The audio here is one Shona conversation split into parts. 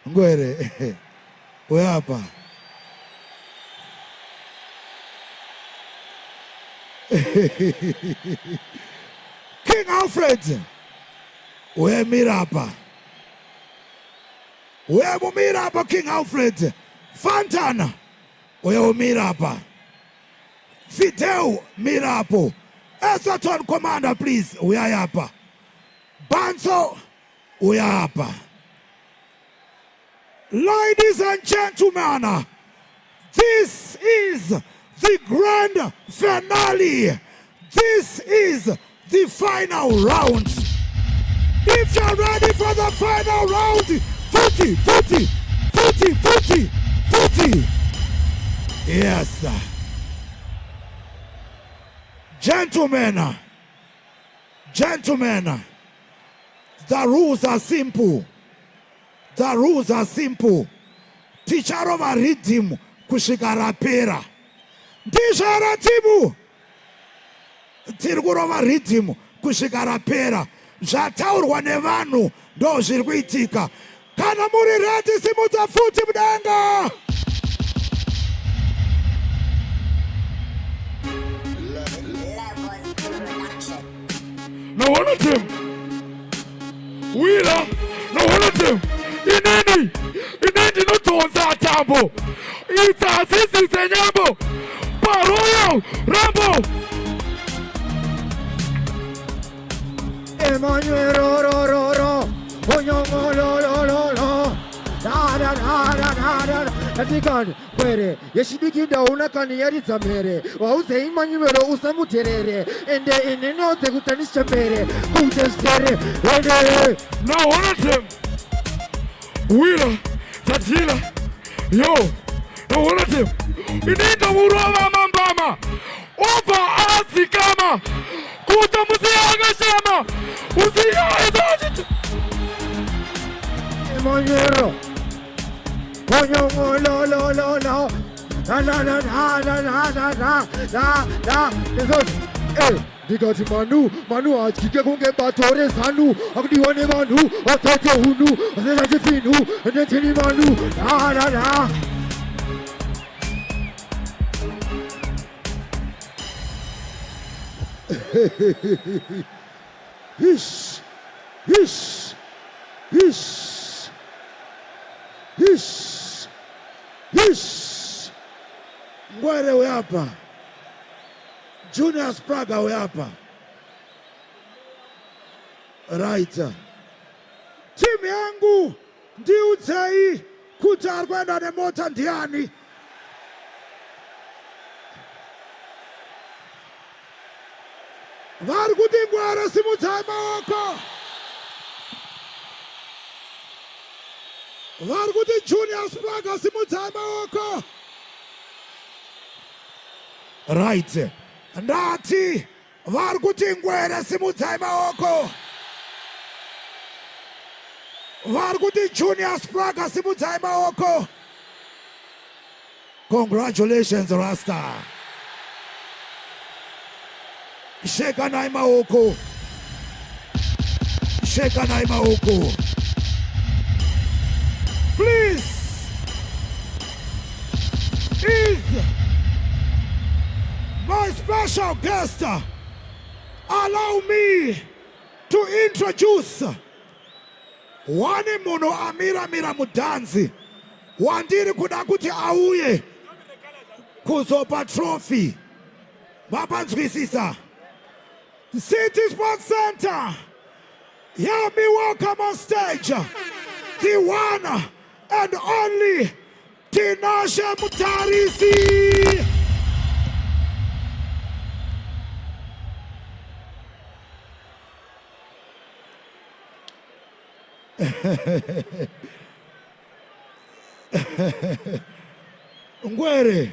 Ngwere. Uyapa. King Alfred. Uye mirapa. Uye mumirapa King Alfred. Fantana. Uye umirapa. Fidel mirapo. Esaton commander please. Uyayapa. Banso. Uyapa. Ladies and gentlemen, this is the grand finale. This is the final round. If you're ready for the final round, 40, 40, 40, 40, 40. Yes. Gentlemen, the rules are simple. The rules are simple. Teacher of a rhythm, kushikarapera. Teacher timu. Tirugurova rhythm, kushikarapera. Zvataurwa nevanhu ndo zviri kuitika. Kana muri ready simudza futi mudenga. No one of them. Wheeler, no one of them. Ineni no tonza tambo. Ita sisi senyambo. Paroyo, Rambo. Emmanuel ro. Oyongo lo. Da. Atikan kwere. Yeshibiki da unakani yaritsa mere. Wauze Emmanuel usamuterere. Ende no te kutanisha mere. Kutesere. No one of them. Wheeler, Tatila, yo, no one of them. Inenda Murova Mambama, Opa Asikama, Kuta Musiaga Shama, Usia is Emmanuel, no. Because Manu achike kunge batore sanu akdi wane Manu atete hunu atete finu atete Manu la Hish Ngwere we hapa Junior Spragga we hapa. Right. Timu yangu ndiudzei kuti ari kuenda nemota ndiani. Vari kuti Ngwere simudzai maoko. Vari kuti Junior Spragga simudzai maoko. Right. Ndati vari kuti Ngwere simudzai maoko. Vari kuti Junior Spragga simudzai maoko. Congratulations Rasta. Shekanai maoko. Shekanai maoko. Please. My special guest, allow me to introduce Wani Muno Amira Mudanzi. Wandiri kuda kuti auye kuzopa trophy. Baba Nzwisisa. City Sports Center. Help me welcome on stage the one and only Tinashe Mutarisi. Ngwere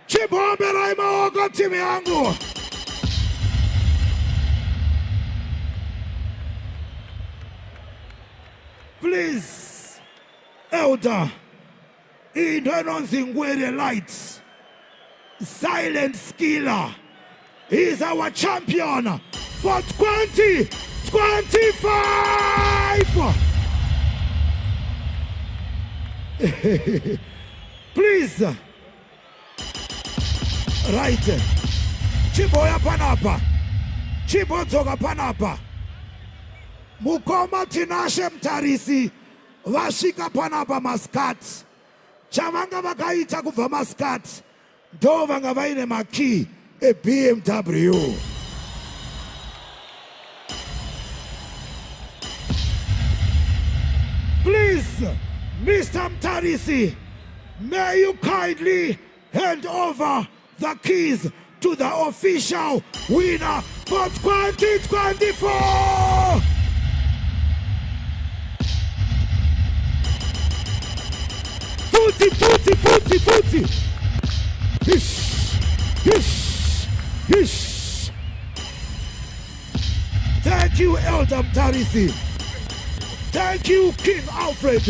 Chibombera imaogo timu yangu. Please, Elder, Ngwere lights, silent skiller. is our champion for 2025. Please. Right. Chiboya panapa. Chibotoga panapa. Mukoma tinashe mtarisi. Vashika panapa Muscat. Chavanga vakaita kuva Muscat. Ndo vanga vaine maki a BMW. Please, Mr. Mtarisi, may you kindly hand over the keys to the official winner for 2024. Puti. Hish. Thank you, Elder Mtarisi. Thank you, King Alfred.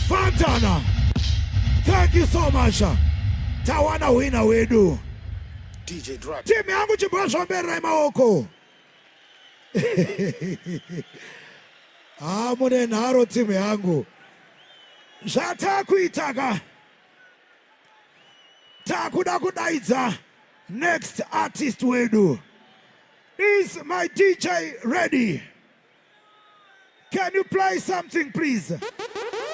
Fantana. Thank you so much. Tawana winner we do. DJ drop. Timu yangu chibasho mbele maoko. Mune naro timu yangu. Shata kuitaka. Takuda kudaidza. Next artist we do. Is my DJ ready? Can you play something, please?